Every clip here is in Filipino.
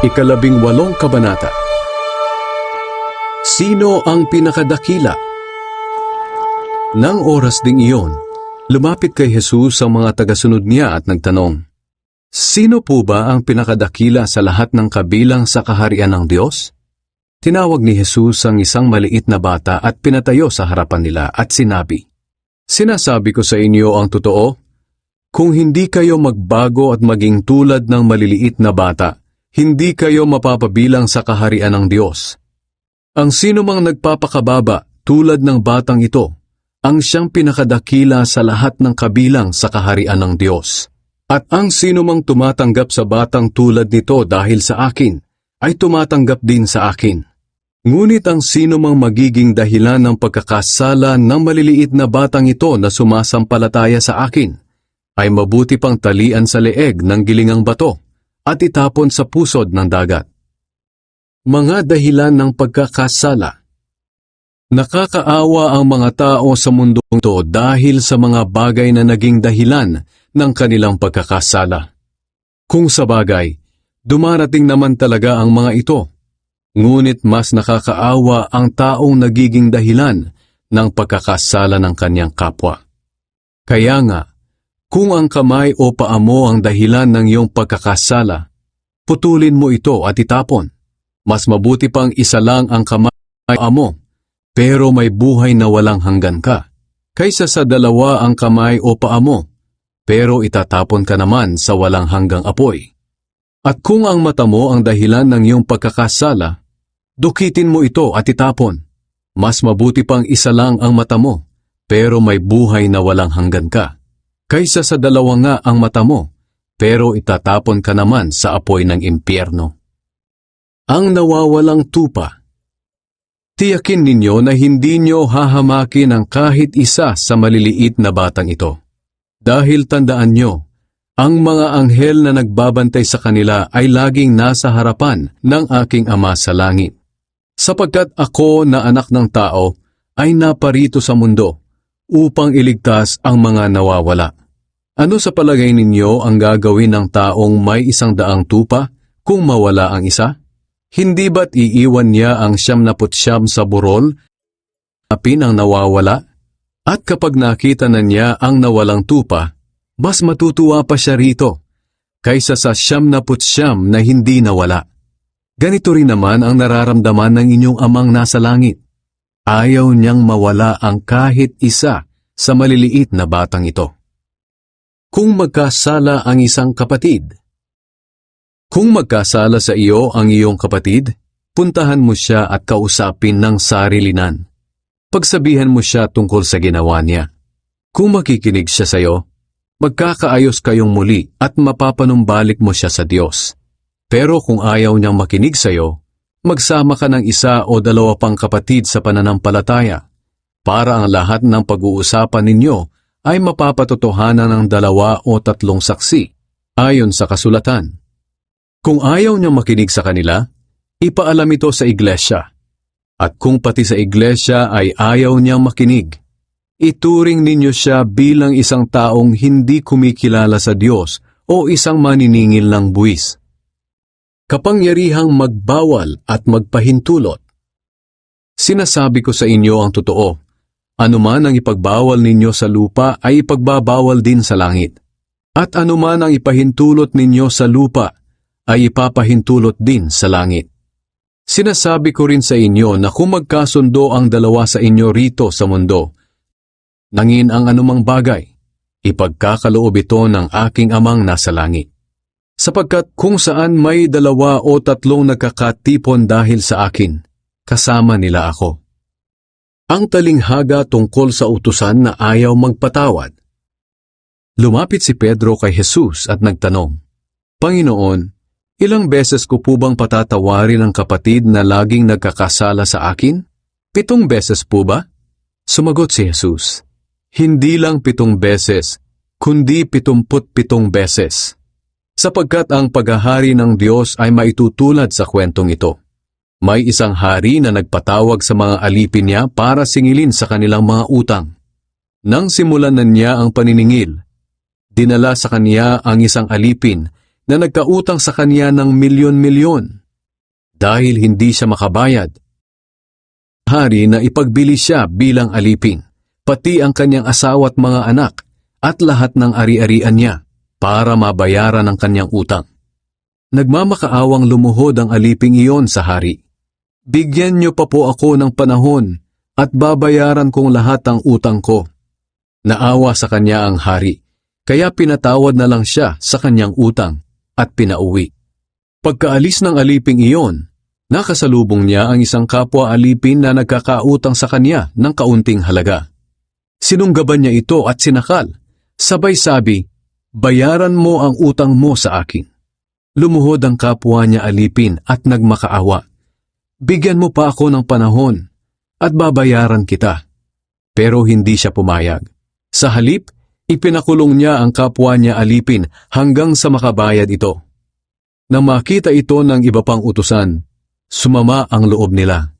18 kabanata. Sino ang pinakadakila? Nang oras ding iyon, lumapit kay Jesus ang mga tagasunod niya at nagtanong, "Sino po ba ang pinakadakila sa lahat ng kabilang sa kaharian ng Diyos?" Tinawag ni Jesus ang isang maliit na bata at pinatayo sa harapan nila at sinabi, "Sinasabi ko sa inyo ang totoo, kung hindi kayo magbago at maging tulad ng maliliit na bata, hindi kayo mapapabilang sa kaharian ng Diyos. Ang sino mang nagpapakababa tulad ng batang ito, ang siyang pinakadakila sa lahat ng kabilang sa kaharian ng Diyos. At ang sino mang tumatanggap sa batang tulad nito dahil sa akin, ay tumatanggap din sa akin. Ngunit ang sino mang magiging dahilan ng pagkakasala ng maliliit na batang ito na sumasampalataya sa akin, ay mabuti pang talian sa leeg ng gilingang bato at itapon sa pusod ng dagat." Mga dahilan ng pagkakasala. Nakakaawa ang mga tao sa mundong ito dahil sa mga bagay na naging dahilan ng kanilang pagkakasala. Kung sa bagay, dumarating naman talaga ang mga ito, ngunit mas nakakaawa ang taong nagiging dahilan ng pagkakasala ng kanyang kapwa. Kaya nga, kung ang kamay o paa mo ang dahilan ng iyong pagkakasala, putulin mo ito at itapon. Mas mabuti pang isa lang ang kamay o paa mo, pero may buhay na walang hanggan ka, kaysa sa dalawa ang kamay o paa mo, pero itatapon ka naman sa walang hanggang apoy. At kung ang mata mo ang dahilan ng iyong pagkakasala, dukitin mo ito at itapon. Mas mabuti pang isa lang ang mata mo, pero may buhay na walang hanggan ka, kaysa sa dalawa nga ang mata mo, pero itatapon ka naman sa apoy ng impyerno. Ang nawawalang tupa. Tiyakin ninyo na hindi nyo hahamakin ang kahit isa sa maliliit na batang ito. Dahil tandaan nyo, ang mga anghel na nagbabantay sa kanila ay laging nasa harapan ng aking Ama sa langit. Sapagkat ako na anak ng tao ay naparito sa mundo upang iligtas ang mga nawawala. Ano sa palagay ninyo ang gagawin ng taong may 100 tupa kung mawala ang isa? Hindi ba't iiwan niya ang 99 sa burol, hanapin ang nawawala? At kapag nakita na niya ang nawalang tupa, mas matutuwa pa siya rito, kaysa sa 99 na hindi nawala. Ganito rin naman ang nararamdaman ng inyong Amang nasa langit. Ayaw niyang mawala ang kahit isa sa maliliit na batang ito. Kung magkasala ang isang kapatid. Kung magkasala sa iyo ang iyong kapatid, puntahan mo siya at kausapin ng sarilinan. Pagsabihan mo siya tungkol sa ginawa niya. Kung makikinig siya sa iyo, magkakaayos kayong muli at mapapanumbalik mo siya sa Diyos. Pero kung ayaw niyang makinig sa iyo, magsama ka ng 1 o 2 pang kapatid sa pananampalataya, para ang lahat ng pag-uusapan ninyo ay mapapatotohanan ng 2 o 3 saksi, ayon sa kasulatan. Kung ayaw niyang makinig sa kanila, ipaalam ito sa iglesia. At kung pati sa iglesia ay ayaw niyang makinig, ituring ninyo siya bilang isang taong hindi kumikilala sa Diyos o isang maniningil ng buwis. Kapangyarihang magbawal at magpahintulot. Sinasabi ko sa inyo ang totoo, anuman ang ipagbawal ninyo sa lupa ay ipagbabawal din sa langit. At anuman ang ipahintulot ninyo sa lupa ay ipapahintulot din sa langit. Sinasabi ko rin sa inyo na kung magkasundo ang 2 sa inyo rito sa mundo, nangin ang anumang bagay, ipagkakaloob ito ng aking Amang nasa langit. Sapagkat kung saan may 2 o 3 nagkakatipon dahil sa akin, kasama nila ako. Ang talinghaga tungkol sa utusan na ayaw magpatawad. Lumapit si Pedro kay Jesus at nagtanong, "Panginoon, ilang beses ko po bang patatawarin ang kapatid na laging nagkakasala sa akin? 7 beses po ba?" Sumagot si Jesus, "Hindi lang 7 beses, kundi 77 beses. Sapagkat ang paghahari ng Diyos ay maitutulad sa kwentong ito. May isang hari na nagpatawag sa mga alipin niya para singilin sa kanilang mga utang. Nang simulan na niya ang paniningil, dinala sa kanya ang isang alipin na nagkautang sa kanya ng milyon-milyon. dahil hindi siya makabayad. Hari na ipagbili siya bilang alipin, pati ang kanyang asawa at mga anak, at lahat ng ari-arian niya, para mabayaran ang kanyang utang. Nagmamakaawang lumuhod ang aliping iyon sa hari. Bigyan niyo pa po ako ng panahon at babayaran kong lahat ang utang ko. Naawa sa kanya ang hari, kaya pinatawad na lang siya sa kanyang utang at pinauwi. Pagkaalis ng aliping iyon, nakasalubong niya ang isang kapwa alipin na nagkakautang sa kanya ng kaunting halaga. Sinunggaban niya ito at sinakal, sabay sabi, "Bayaran mo ang utang mo sa akin." Lumuhod ang kapwa niya alipin at nagmakaawa. "Bigyan mo pa ako ng panahon at babayaran kita." Pero hindi siya pumayag. Sa halip, ipinakulong niya ang kapwa niya alipin hanggang sa makabayad ito. Nang makita ito ng iba pang utusan, sumama ang loob nila.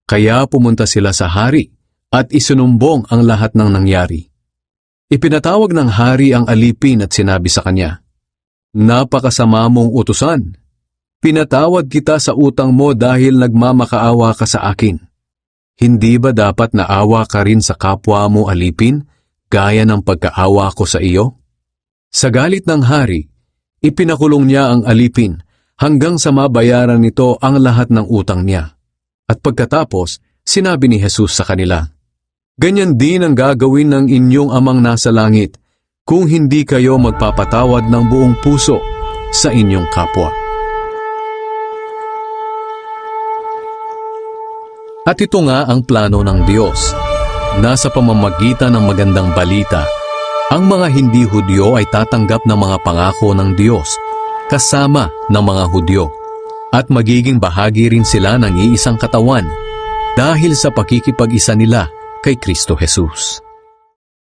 Kaya pumunta sila sa hari at isinumbong ang lahat ng nangyari. Ipinatawag ng hari ang alipin at sinabi sa kanya, "Napakasama mong utusan. Pinatawad kita sa utang mo dahil nagmamakaawa ka sa akin. Hindi ba dapat naawa ka rin sa kapwa mo alipin, gaya ng pagkaawa ko sa iyo?" Sa galit ng hari, ipinakulong niya ang alipin hanggang sa mabayaran nito ang lahat ng utang niya. At pagkatapos, sinabi ni Jesus sa kanila, "Ganyan din ang gagawin ng inyong amang nasa langit kung hindi kayo magpapatawad ng buong puso sa inyong kapwa." At ito nga ang plano ng Diyos. Nasa pamamagitan ng magandang balita, ang mga hindi Hudyo ay tatanggap ng mga pangako ng Diyos kasama ng mga Hudyo at magiging bahagi rin sila ng iisang katawan dahil sa pakikipag-isa nila kay Kristo Jesus.